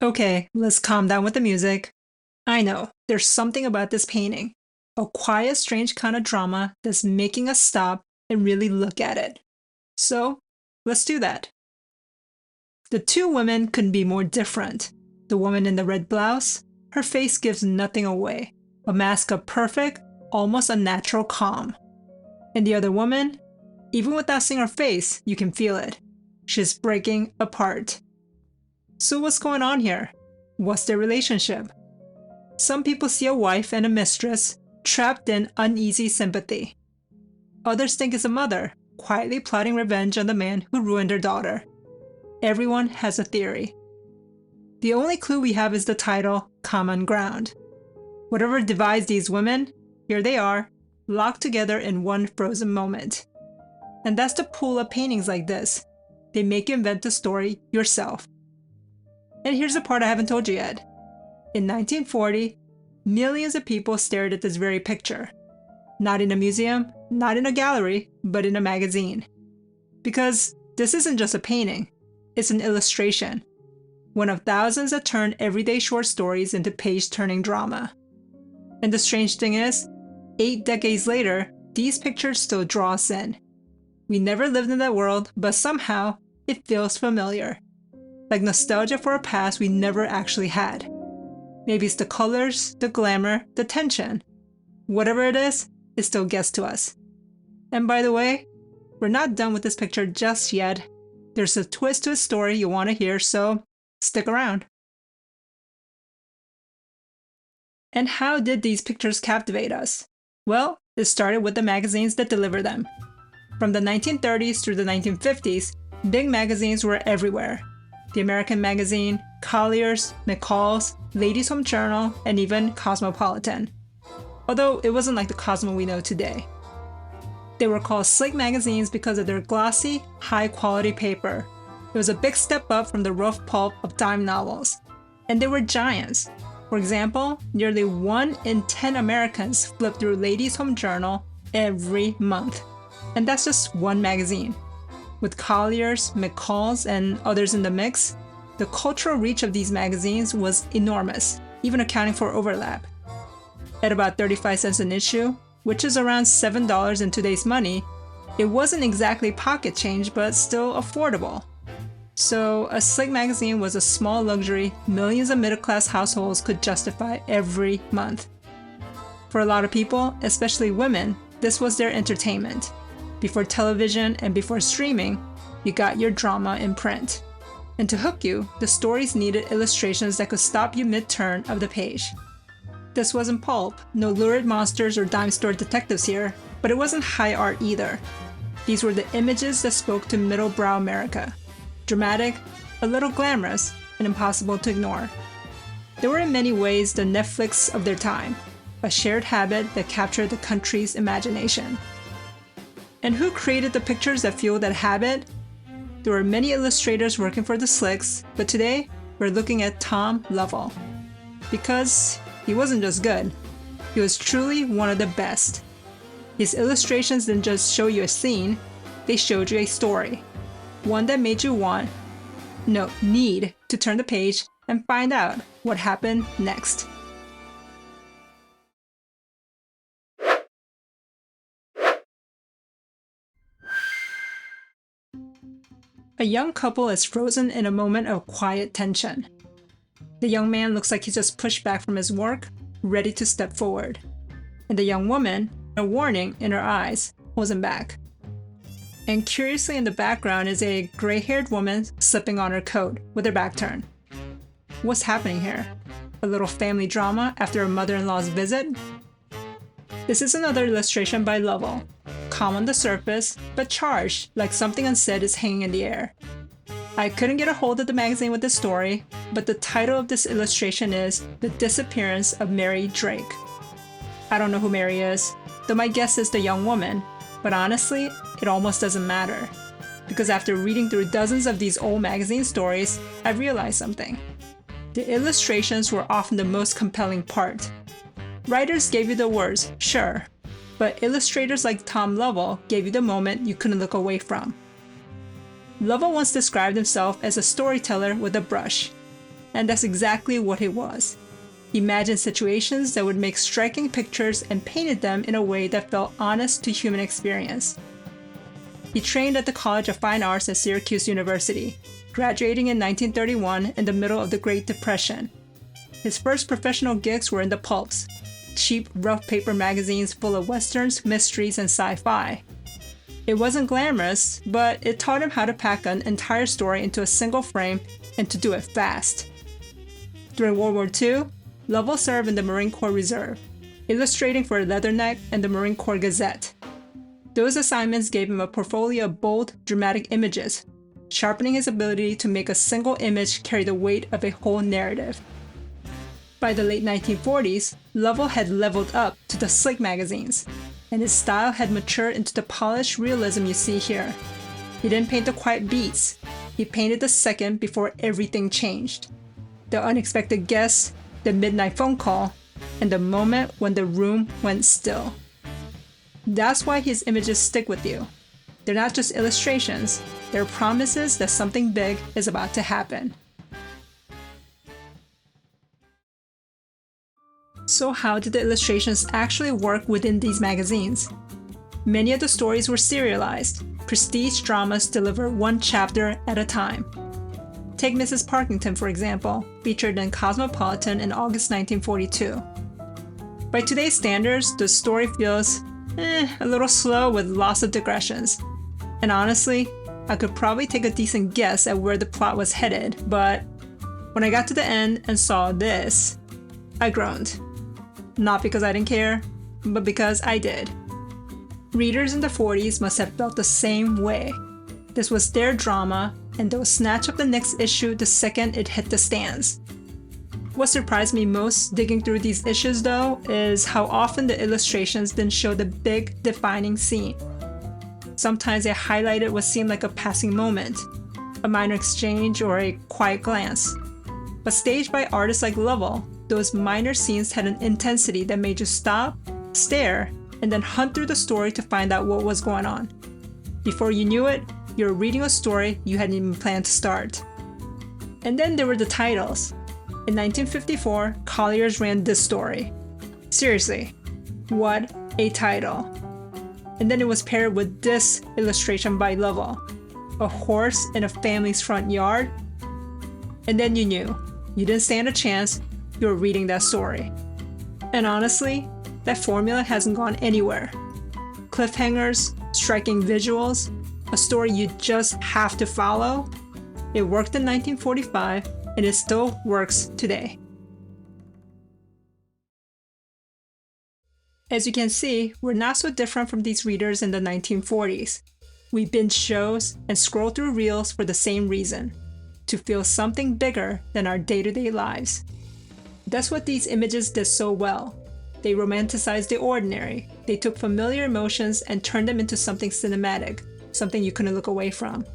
Okay, let's calm down with the music. I know, there's something about this painting. A quiet, strange kind of drama that's making us stop and really look at it. So, let's do that. The two women couldn't be more different. The woman in the red blouse, her face gives nothing away. A mask of perfect, almost unnatural calm. And the other woman, even without seeing her face, you can feel it. She's breaking apart. So what's going on here? What's their relationship? Some people see a wife and a mistress trapped in uneasy sympathy. Others think it's a mother, quietly plotting revenge on the man who ruined her daughter. Everyone has a theory. The only clue we have is the title, Common Ground. Whatever divides these women, here they are, locked together in one frozen moment. And that's the pull of paintings like this. They make you invent the story yourself. And here's the part I haven't told you yet. In 1940, millions of people stared at this very picture. Not in a museum, not in a gallery, but in a magazine. Because this isn't just a painting, it's an illustration. One of thousands that turn everyday short stories into page-turning drama. And the strange thing is, 8 decades later, these pictures still draw us in. We never lived in that world, but somehow, it feels familiar. Like nostalgia for a past we never actually had. Maybe it's the colors, the glamour, the tension. Whatever it is, it still gets to us. And by the way, we're not done with this picture just yet. There's a twist to the story you want to hear, so stick around. And how did these pictures captivate us? Well, it started with the magazines that deliver them. From the 1930s through the 1950s, big magazines were everywhere. The American Magazine, Collier's, McCall's, Ladies' Home Journal, and even Cosmopolitan. Although it wasn't like the Cosmo we know today. They were called slick magazines because of their glossy, high-quality paper. It was a big step up from the rough pulp of dime novels. And they were giants. For example, nearly 1 in 10 Americans flip through Ladies' Home Journal every month. And that's just one magazine. With Collier's, McCall's, and others in the mix, the cultural reach of these magazines was enormous, even accounting for overlap. At about 35 cents an issue, which is around $7 in today's money, it wasn't exactly pocket change, but still affordable. So a slick magazine was a small luxury millions of middle-class households could justify every month. For a lot of people, especially women, this was their entertainment. Before television and before streaming, you got your drama in print. And to hook you, the stories needed illustrations that could stop you mid-turn of the page. This wasn't pulp, no lurid monsters or dime store detectives here, but it wasn't high art either. These were the images that spoke to middle-brow America. Dramatic, a little glamorous, and impossible to ignore. They were in many ways the Netflix of their time, a shared habit that captured the country's imagination. And who created the pictures that fueled that habit? There were many illustrators working for the Slicks, but today we're looking at Tom Lovell. Because he wasn't just good, he was truly one of the best. His illustrations didn't just show you a scene, they showed you a story. One that made you need to turn the page and find out what happened next. A young couple is frozen in a moment of quiet tension. The young man looks like he's just pushed back from his work, ready to step forward. And the young woman, a warning in her eyes, pulls him back. And curiously in the background is a gray-haired woman slipping on her coat with her back turned. What's happening here? A little family drama after a mother-in-law's visit? This is another illustration by Lovell. Calm on the surface, but charged like something unsaid is hanging in the air. I couldn't get a hold of the magazine with this story, but the title of this illustration is The Disappearance of Mary Drake. I don't know who Mary is, though my guess is the young woman, but honestly, it almost doesn't matter. Because after reading through dozens of these old magazine stories, I've realized something. The illustrations were often the most compelling part. Writers gave you the words, sure, but illustrators like Tom Lovell gave you the moment you couldn't look away from. Lovell once described himself as a storyteller with a brush. And that's exactly what it was. He imagined situations that would make striking pictures and painted them in a way that felt honest to human experience. He trained at the College of Fine Arts at Syracuse University, graduating in 1931 in the middle of the Great Depression. His first professional gigs were in the pulps, cheap, rough paper magazines full of westerns, mysteries, and sci-fi. It wasn't glamorous, but it taught him how to pack an entire story into a single frame and to do it fast. During World War II, Lovell served in the Marine Corps Reserve, illustrating for Leatherneck and the Marine Corps Gazette. Those assignments gave him a portfolio of bold, dramatic images, sharpening his ability to make a single image carry the weight of a whole narrative. By the late 1940s, Lovell had leveled up to the slick magazines, and his style had matured into the polished realism you see here. He didn't paint the quiet beats, he painted the second before everything changed. The unexpected guest, the midnight phone call, and the moment when the room went still. That's why his images stick with you. They're not just illustrations, they're promises that something big is about to happen. So how did the illustrations actually work within these magazines? Many of the stories were serialized. Prestige dramas deliver one chapter at a time. Take Mrs. Parkington, for example, featured in Cosmopolitan in August 1942. By today's standards, the story feels a little slow with lots of digressions. And honestly, I could probably take a decent guess at where the plot was headed, but when I got to the end and saw this, I groaned. Not because I didn't care, but because I did. Readers in the 40s must have felt the same way. This was their drama, and they'll snatch up the next issue the second it hit the stands. What surprised me most digging through these issues though is how often the illustrations didn't show the big defining scene. Sometimes they highlighted what seemed like a passing moment, a minor exchange or a quiet glance. But staged by artists like Lovell, those minor scenes had an intensity that made you stop, stare, and then hunt through the story to find out what was going on. Before you knew it, you were reading a story you hadn't even planned to start. And then there were the titles. In 1954, Collier's ran this story. Seriously, what a title. And then it was paired with this illustration by Lovell, a horse in a family's front yard. And then you knew, you didn't stand a chance, you were reading that story. And honestly, that formula hasn't gone anywhere. Cliffhangers, striking visuals, a story you just have to follow. It worked in 1945, and it still works today. As you can see, we're not so different from these readers in the 1940s. We binge shows and scroll through reels for the same reason, to feel something bigger than our day-to-day lives. That's what these images did so well. They romanticized the ordinary. They took familiar emotions and turned them into something cinematic, something you couldn't look away from.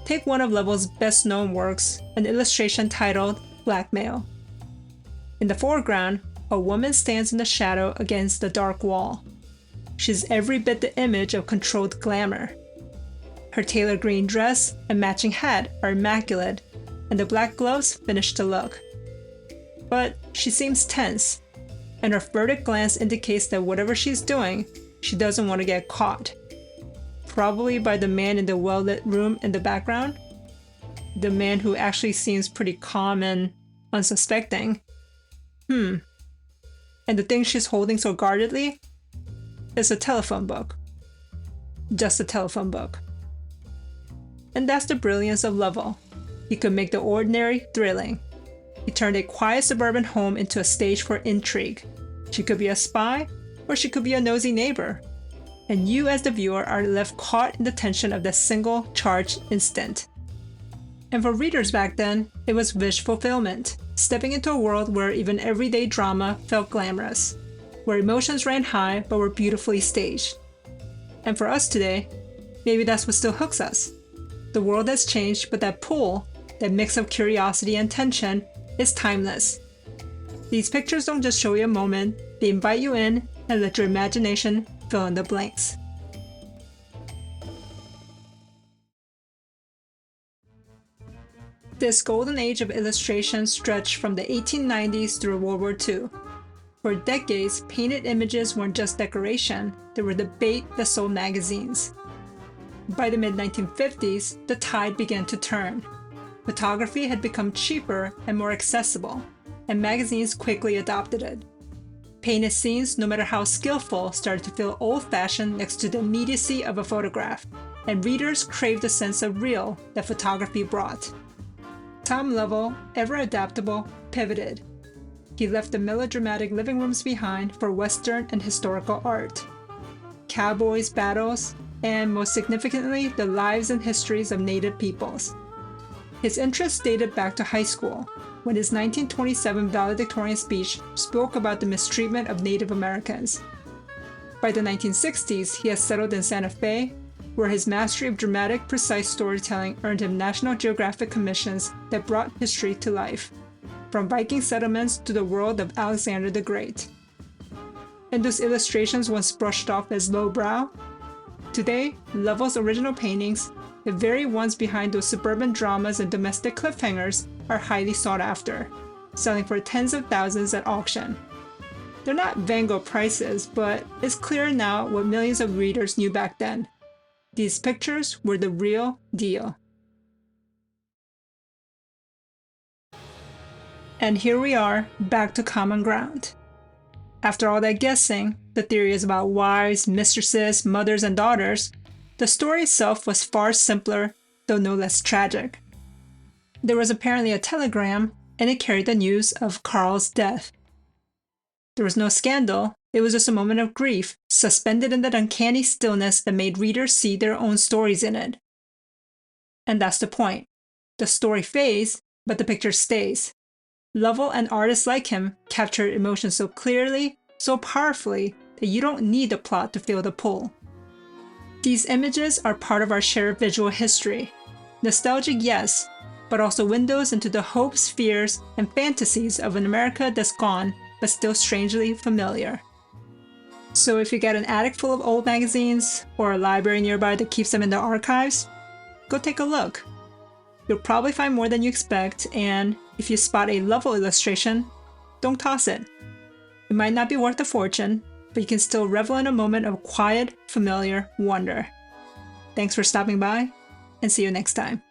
Take one of Lovell's best-known works, an illustration titled Blackmail. In the foreground, a woman stands in the shadow against the dark wall. She's every bit the image of controlled glamour. Her tailored green dress and matching hat are immaculate, and the black gloves finish the look. But she seems tense, and her furtive glance indicates that whatever she's doing, she doesn't want to get caught. Probably by the man in the well-lit room in the background. The man who actually seems pretty calm and unsuspecting. And the thing she's holding so guardedly is a telephone book. Just a telephone book. And that's the brilliance of Lovell. He could make the ordinary thrilling. He turned a quiet suburban home into a stage for intrigue. She could be a spy, or she could be a nosy neighbor. And you as the viewer are left caught in the tension of that single charged instant. And for readers back then, it was wish fulfillment, stepping into a world where even everyday drama felt glamorous, where emotions ran high but were beautifully staged. And for us today, maybe that's what still hooks us. The world has changed, but that pull, that mix of curiosity and tension, is timeless. These pictures don't just show you a moment, they invite you in and let your imagination fill in the blanks. This golden age of illustration stretched from the 1890s through World War II. For decades, painted images weren't just decoration, they were the bait that sold magazines. By the mid-1950s, the tide began to turn. Photography had become cheaper and more accessible, and magazines quickly adopted it. Painted scenes, no matter how skillful, started to feel old-fashioned next to the immediacy of a photograph, and readers craved the sense of real that photography brought. Tom Lovell, ever adaptable, pivoted. He left the melodramatic living rooms behind for Western and historical art. Cowboys, battles, and most significantly, the lives and histories of Native peoples. His interests dated back to high school, when his 1927 valedictorian speech spoke about the mistreatment of Native Americans. By the 1960s, he had settled in Santa Fe, where his mastery of dramatic, precise storytelling earned him National Geographic commissions that brought history to life, from Viking settlements to the world of Alexander the Great. And those illustrations once brushed off as lowbrow? Today, Lovell's original paintings, the very ones behind those suburban dramas and domestic cliffhangers, are highly sought after, selling for tens of thousands at auction. They're not Van Gogh prices, but it's clear now what millions of readers knew back then. These pictures were the real deal. And here we are, back to common ground. After all that guessing, the theories about wives, mistresses, mothers, and daughters, the story itself was far simpler, though no less tragic. There was apparently a telegram, and it carried the news of Carl's death. There was no scandal, it was just a moment of grief, suspended in that uncanny stillness that made readers see their own stories in it. And that's the point. The story fades, but the picture stays. Lovell and artists like him captured emotion so clearly, so powerfully, that you don't need the plot to feel the pull. These images are part of our shared visual history. Nostalgic, yes, but also windows into the hopes, fears, and fantasies of an America that's gone, but still strangely familiar. So if you got an attic full of old magazines, or a library nearby that keeps them in their archives, go take a look. You'll probably find more than you expect, and if you spot a Lovell illustration, don't toss it. It might not be worth a fortune, but you can still revel in a moment of quiet, familiar wonder. Thanks for stopping by, and see you next time.